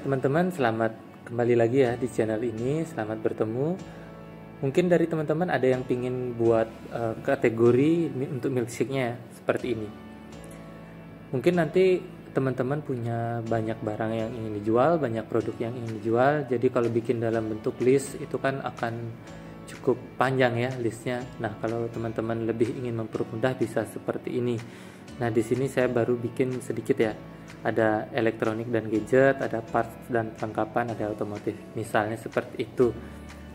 Teman-teman, selamat kembali lagi ya di channel ini. Selamat bertemu. Mungkin dari teman-teman ada yang pingin buat kategori untuk milkshake-nya seperti ini. Mungkin nanti teman-teman punya banyak barang yang ingin dijual, banyak produk yang ingin dijual. Jadi kalau bikin dalam bentuk list itu kan akan cukup panjang ya listnya. Nah, kalau teman-teman lebih ingin mempermudah bisa seperti ini. Nah, di sini saya baru bikin sedikit ya. Ada elektronik dan gadget, ada parts dan perlengkapan, ada otomotif. Misalnya seperti itu.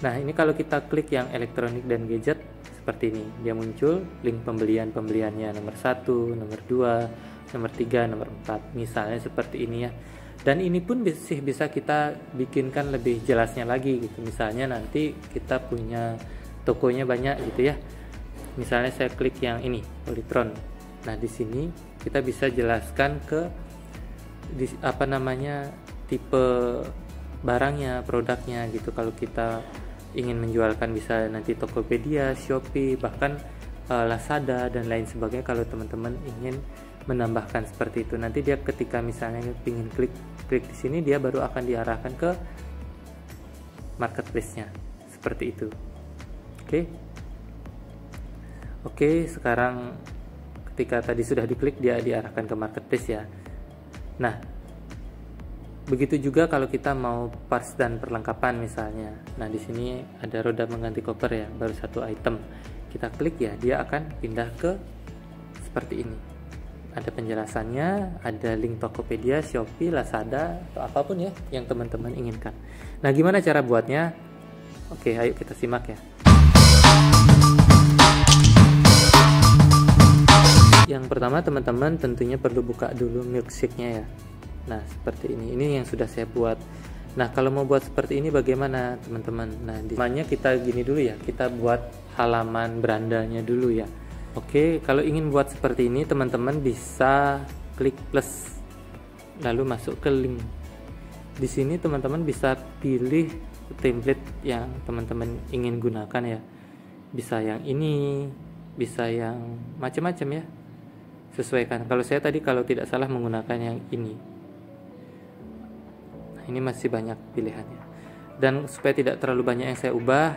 Nah, ini kalau kita klik yang elektronik dan gadget seperti ini, dia muncul link pembeliannya nomor 1, nomor 2, nomor 3, nomor 4. Misalnya seperti ini ya. Dan ini pun bisa kita bikinkan lebih jelasnya lagi gitu. Misalnya nanti kita punya tokonya banyak gitu ya. Misalnya saya klik yang ini, Polytron. Nah, di sini kita bisa jelaskan ke tipe barangnya, produknya gitu. Kalau kita ingin menjualkan bisa nanti Tokopedia, Shopee, bahkan Lazada dan lain sebagainya. Kalau teman-teman ingin menambahkan seperti itu, nanti dia ketika misalnya ingin klik di sini, dia baru akan diarahkan ke marketplace-nya seperti itu. Oke, sekarang ketika tadi sudah diklik, dia diarahkan ke marketplace ya. Nah, begitu juga kalau kita mau parts dan perlengkapan misalnya. Nah, di sini ada roda mengganti koper ya, baru satu item. Kita klik ya, dia akan pindah ke seperti ini. Ada penjelasannya, ada link Tokopedia, Shopee, Lazada, atau apapun ya yang teman-teman inginkan. Nah, gimana cara buatnya? Oke, ayo kita simak ya. Yang pertama, teman-teman tentunya perlu buka dulu milkshake-nya ya. Nah, seperti ini yang sudah saya buat. Nah, kalau mau buat seperti ini bagaimana teman-teman? Nah, dimana kita gini dulu ya, kita buat halaman berandanya dulu ya. Oke, kalau ingin buat seperti ini teman-teman bisa klik plus lalu masuk ke link. Di sini teman-teman bisa pilih template yang teman-teman ingin gunakan ya. Bisa yang ini, bisa yang macam-macam ya. Sesuaikan. Kalau saya tadi kalau tidak salah menggunakan yang ini. Nah, ini masih banyak pilihannya. Dan supaya tidak terlalu banyak yang saya ubah,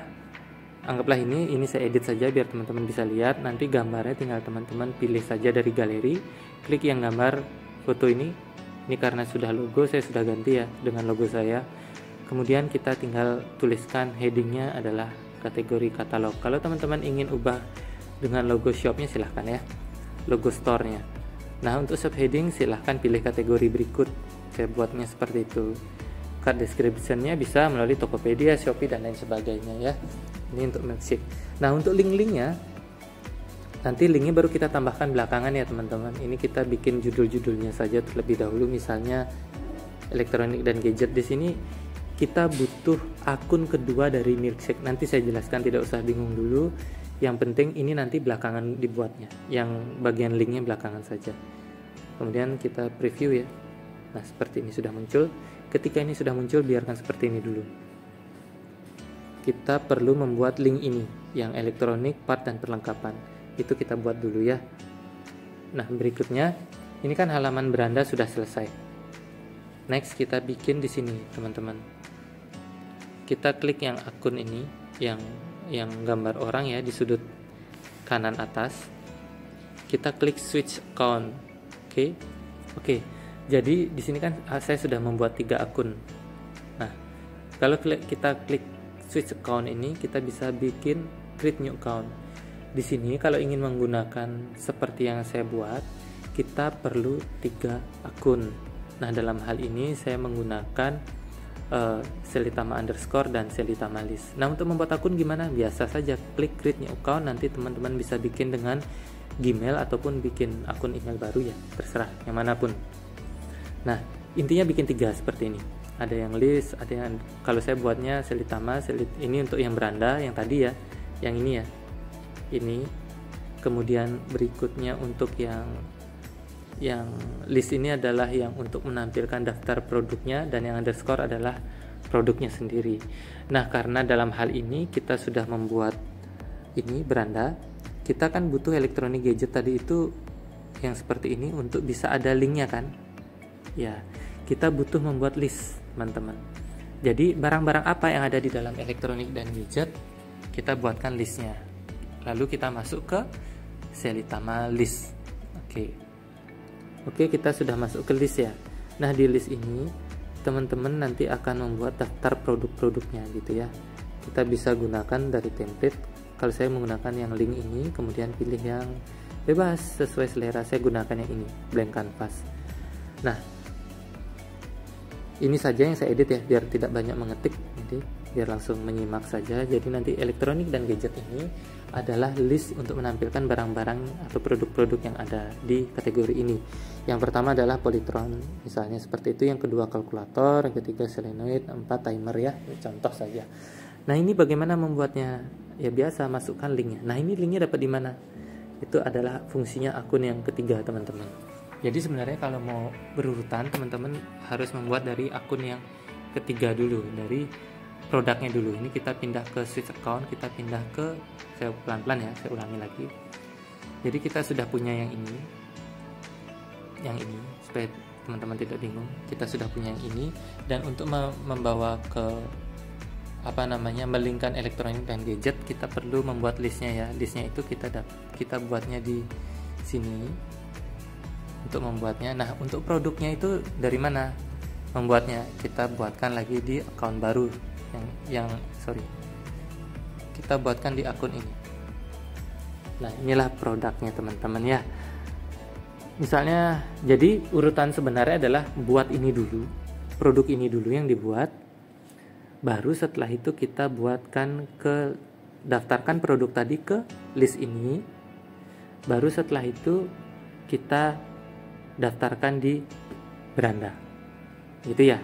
anggaplah ini saya edit saja biar teman-teman bisa lihat. Nanti gambarnya tinggal teman-teman pilih saja dari galeri, klik yang gambar foto ini. Ini karena sudah logo, saya sudah ganti ya dengan logo saya. Kemudian kita tinggal tuliskan headingnya adalah kategori katalog. Kalau teman-teman ingin ubah dengan logo shopnya silahkan ya, logo store-nya. Nah, untuk subheading silahkan pilih kategori berikut. Saya buatnya seperti itu. Card description-nya bisa melalui Tokopedia, Shopee dan lain sebagainya ya. Ini untuk milkshake. Nah, untuk link-linknya nanti linknya baru kita tambahkan belakangan ya teman-teman. Ini kita bikin judul-judulnya saja terlebih dahulu. Misalnya elektronik dan gadget. Di sini kita butuh akun kedua dari milkshake. Nanti saya jelaskan, tidak usah bingung dulu. Yang penting ini nanti belakangan dibuatnya, yang bagian linknya belakangan saja. Kemudian kita preview ya. Nah, seperti ini sudah muncul. Ketika ini sudah muncul, biarkan seperti ini dulu. Kita perlu membuat link ini, yang elektronik, part dan perlengkapan. Itu kita buat dulu ya. Nah, berikutnya ini kan halaman beranda sudah selesai. Next kita bikin di sini teman-teman. Kita klik yang akun ini, yang gambar orang ya di sudut kanan atas. Kita klik switch account. Oke. Jadi di sini kan saya sudah membuat 3 akun. Nah, kalau kita klik switch account ini, kita bisa bikin create new account. Di sini kalau ingin menggunakan seperti yang saya buat, kita perlu 3 akun. Nah, dalam hal ini saya menggunakan Selitama underscore dan Selitama list. Nah, untuk membuat akun gimana? Biasa saja klik create new account. Nanti teman-teman bisa bikin dengan Gmail ataupun bikin akun email baru ya, terserah yang manapun. Nah, intinya bikin 3 seperti ini. Ada yang list, ada yang kalau saya buatnya Selitama, ini untuk yang beranda yang tadi ya, yang ini ya, ini. Kemudian berikutnya untuk yang list ini adalah yang untuk menampilkan daftar produknya, dan yang underscore adalah produknya sendiri. Nah, karena dalam hal ini kita sudah membuat ini beranda, kita kan butuh elektronik gadget tadi itu yang seperti ini untuk bisa ada linknya kan ya. kita butuh membuat list, teman-teman. Jadi barang-barang apa yang ada di dalam elektronik dan gadget, kita buatkan listnya. Lalu kita masuk ke Selitama list. Oke, kita sudah masuk ke list ya. Nah, di list ini teman-teman nanti akan membuat daftar produk-produknya gitu ya. Kita bisa gunakan dari template. Kalau saya menggunakan yang link ini, kemudian pilih yang bebas sesuai selera. Saya gunakan yang ini, blank canvas. Nah, ini saja yang saya edit ya, biar tidak banyak mengetik, jadi biar langsung menyimak saja. Jadi nanti elektronik dan gadget ini adalah list untuk menampilkan barang-barang atau produk-produk yang ada di kategori ini. Yang pertama adalah Polytron, misalnya seperti itu. Yang kedua kalkulator, yang ketiga solenoid, 4 timer ya, contoh saja. Nah, ini bagaimana membuatnya? Ya biasa, masukkan linknya. Nah, ini linknya dapat di mana? Itu adalah fungsinya akun yang ketiga, teman-teman. Jadi sebenarnya kalau mau berurutan, teman-teman harus membuat dari akun yang ketiga dulu, dari produknya dulu. Ini kita pindah ke switch account, kita pindah ke, saya pelan-pelan ya, saya ulangi lagi. Jadi kita sudah punya yang ini, supaya teman-teman tidak bingung. Kita sudah punya yang ini, dan untuk membawa ke melingkan elektronik dan gadget, kita perlu membuat listnya ya. Listnya itu kita buatnya di sini untuk membuatnya. Nah, untuk produknya itu dari mana membuatnya? Kita buatkan lagi di account baru kita buatkan di akun ini. Nah, inilah produknya teman-teman ya. Misalnya, jadi urutan sebenarnya adalah buat ini dulu, produk ini dulu yang dibuat, baru setelah itu kita daftarkan produk tadi ke list ini, baru setelah itu kita daftarkan di beranda, gitu ya.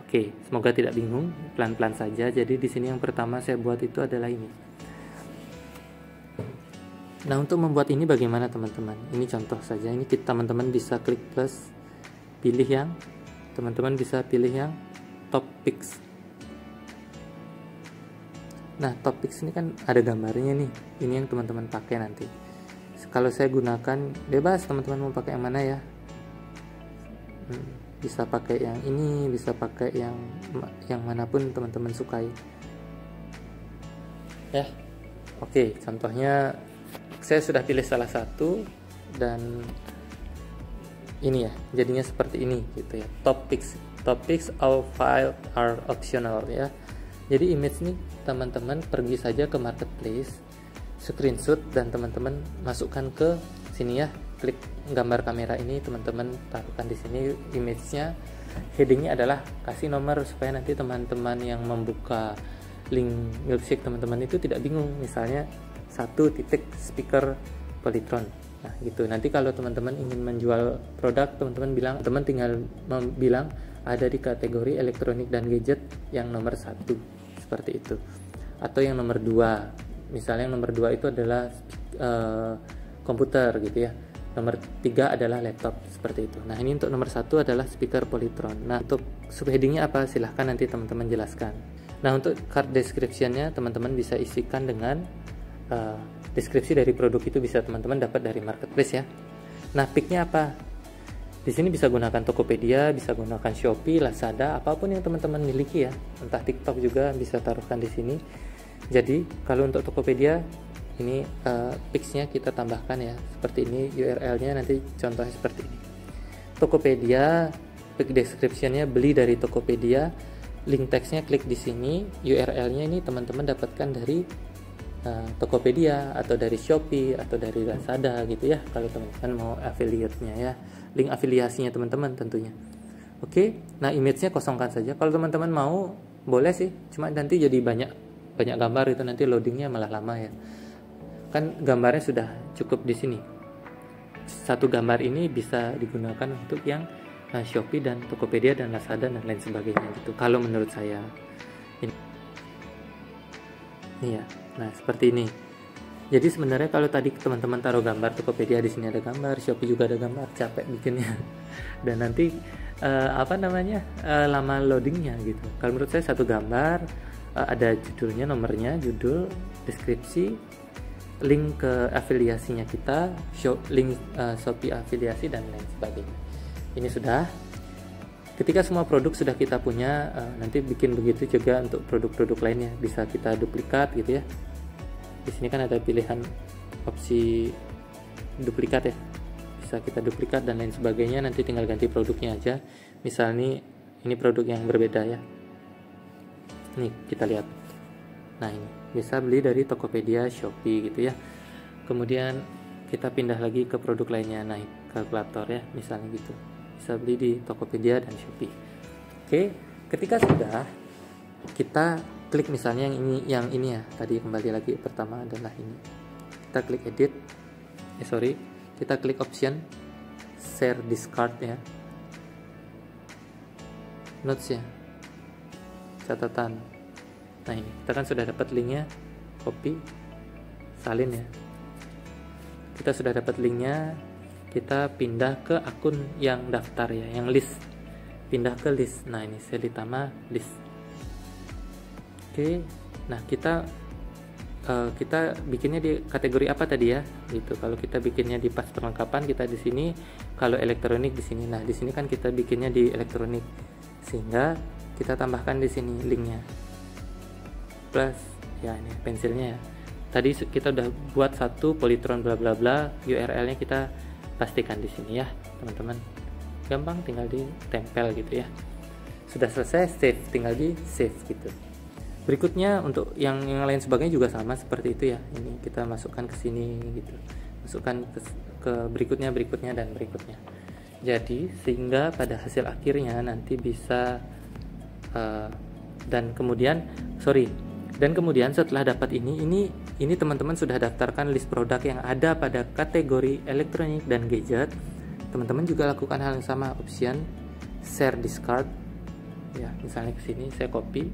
Oke, semoga tidak bingung, pelan-pelan saja. Jadi di sini yang pertama saya buat itu adalah ini. Nah, untuk membuat ini bagaimana teman-teman? Ini contoh saja. Ini teman-teman bisa klik plus, teman-teman bisa pilih yang Topics. Nah, Topics ini kan ada gambarnya nih. Ini yang teman-teman pakai nanti. Kalau saya gunakan bebas, teman-teman mau pakai yang mana ya? Bisa pakai yang ini, bisa pakai yang manapun teman-teman sukai ya. Oke, contohnya saya sudah pilih salah satu, dan ini ya, jadinya seperti ini gitu ya. Topics all file are optional ya. Jadi image ini teman-teman pergi saja ke marketplace, screenshot, dan teman-teman masukkan ke sini ya. Klik gambar kamera ini, teman-teman taruhkan di sini image-nya. Headingnya adalah kasih nomor supaya nanti teman-teman yang membuka link milkshake teman-teman itu tidak bingung. Misalnya 1 titik speaker Polytron. Nah, gitu. Nanti kalau teman-teman ingin menjual produk, teman-teman tinggal bilang ada di kategori elektronik dan gadget yang nomor 1, seperti itu. Atau yang nomor 2. Misalnya yang nomor 2 itu adalah komputer gitu ya. Nomor 3 adalah laptop, seperti itu. Nah, ini untuk nomor 1 adalah speaker Polytron. Nah, untuk subheadingnya apa? Silahkan nanti teman-teman jelaskan. Nah, untuk card description-nya teman-teman bisa isikan dengan deskripsi dari produk itu, bisa teman-teman dapat dari marketplace ya. Nah, pick-nya apa? Di sini bisa gunakan Tokopedia, bisa gunakan Shopee, Lazada, apapun yang teman-teman miliki ya. Entah TikTok juga bisa taruhkan di sini. Jadi, kalau untuk Tokopedia ini pix-nya kita tambahkan ya, seperti ini. URL-nya nanti contohnya seperti ini. Tokopedia, pick description-nya beli dari Tokopedia, link text-nya klik di sini, URL-nya ini teman-teman dapatkan dari Tokopedia atau dari Shopee atau dari Lazada gitu ya, kalau teman-teman mau affiliate-nya ya, link afiliasinya teman-teman tentunya. Oke, nah image-nya kosongkan saja. Kalau teman-teman mau boleh sih, cuma nanti jadi banyak gambar itu, nanti loadingnya malah lama ya. Kan gambarnya sudah cukup di sini. Satu gambar ini bisa digunakan untuk yang Shopee dan Tokopedia dan Lazada dan lain sebagainya gitu. Kalau menurut saya ini ya. Nah, seperti ini. Jadi sebenarnya kalau tadi teman-teman taruh gambar Tokopedia, di sini ada gambar, Shopee juga ada gambar, capek bikinnya. Dan nanti lama loadingnya gitu. Kalau menurut saya satu gambar ada judulnya, nomornya, judul, deskripsi, link ke afiliasinya kita, link Shopee afiliasi dan lain sebagainya. Ini sudah. Ketika semua produk sudah kita punya, nanti bikin begitu juga untuk produk-produk lainnya, bisa kita duplikat gitu ya. Di sini kan ada pilihan opsi duplikat ya, bisa kita duplikat dan lain sebagainya. Nanti tinggal ganti produknya aja. Misalnya ini produk yang berbeda ya, nih kita lihat. Nah ini bisa beli dari Tokopedia, Shopee gitu ya. Kemudian kita pindah lagi ke produk lainnya, naik kalkulator ya, misalnya gitu, bisa beli di Tokopedia dan Shopee. Oke, ketika sudah, kita klik misalnya yang ini ya, tadi kembali lagi pertama adalah ini, kita klik edit, kita klik option share discard ya, notes ya, catatan. Nah ini kita kan sudah dapat linknya, copy, salin ya, kita sudah dapat linknya, kita pindah ke akun yang daftar ya, yang list, pindah ke list. Nah ini Selitama list. Oke, nah kita bikinnya di kategori apa tadi ya, gitu. Kalau kita bikinnya di pas perlengkapan, kita di sini. Kalau elektronik di sini. Nah di sini kan kita bikinnya di elektronik, sehingga kita tambahkan di sini linknya plus ya, ini pensilnya ya. Tadi kita udah buat satu Polytron bla bla bla, URL-nya kita pastikan di sini ya teman-teman, gampang, tinggal ditempel gitu ya. Sudah selesai, save, tinggal di save gitu. Berikutnya untuk yang lain sebagainya juga sama seperti itu ya. Ini kita masukkan ke sini gitu, masukkan ke berikutnya dan berikutnya. Jadi sehingga pada hasil akhirnya nanti bisa dan kemudian setelah dapat ini teman-teman sudah daftarkan list produk yang ada pada kategori elektronik dan gadget. Teman-teman juga lakukan hal yang sama, option share discard ya, misalnya ke sini saya copy,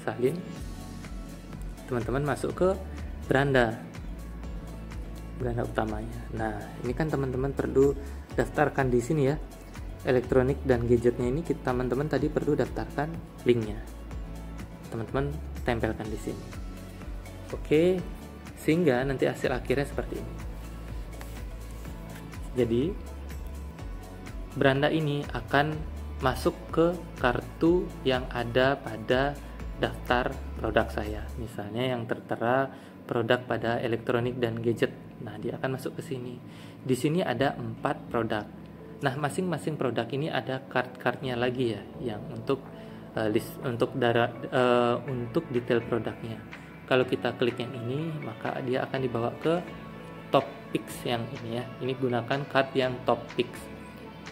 salin, teman-teman masuk ke beranda utamanya. Nah ini kan teman-teman perlu daftarkan di sini ya, elektronik dan gadgetnya ini teman-teman tadi perlu daftarkan linknya, teman-teman tempelkan di sini. Oke, sehingga nanti hasil akhirnya seperti ini. Jadi beranda ini akan masuk ke kartu yang ada pada daftar produk saya. Misalnya yang tertera produk pada elektronik dan gadget. Nah, dia akan masuk ke sini. Di sini ada 4 produk. Nah, masing-masing produk ini ada card-cardnya lagi ya, yang untuk list, untuk detail produknya. Kalau kita klik yang ini, maka dia akan dibawa ke top picks yang ini ya. Ini gunakan card yang top picks.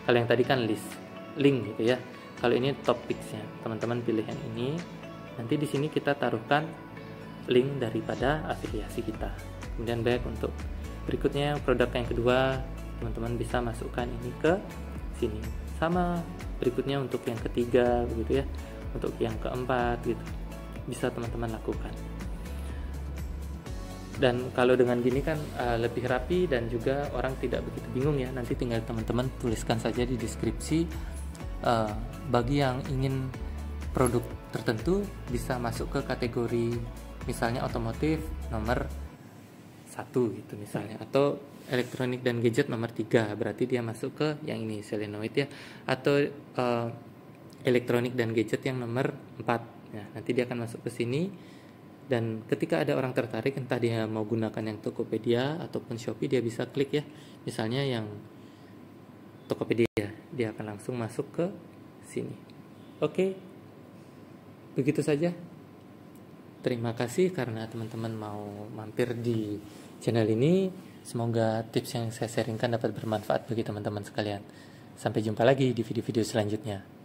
Kalau yang tadi kan link gitu ya. Kalau ini top picks-nya, teman-teman pilih yang ini. Nanti di sini kita taruhkan link daripada afiliasi kita. Kemudian back untuk berikutnya produk yang kedua, teman-teman bisa masukkan ini ke sini. Sama berikutnya untuk yang ketiga begitu ya, untuk yang keempat gitu, bisa teman-teman lakukan. Dan kalau dengan gini kan lebih rapi dan juga orang tidak begitu bingung ya. Nanti tinggal teman-teman tuliskan saja di deskripsi, bagi yang ingin produk tertentu bisa masuk ke kategori misalnya otomotif nomor 1 gitu misalnya, atau elektronik dan gadget nomor 3, berarti dia masuk ke yang ini solenoid ya, atau elektronik dan gadget yang nomor 4 ya, nanti dia akan masuk ke sini. Dan ketika ada orang tertarik, entah dia mau gunakan yang Tokopedia ataupun Shopee, dia bisa klik ya, misalnya yang Tokopedia, dia akan langsung masuk ke sini. Oke, begitu saja. Terima kasih karena teman-teman mau mampir di channel ini. Semoga tips yang saya sharingkan dapat bermanfaat bagi teman-teman sekalian. Sampai jumpa lagi di video-video selanjutnya.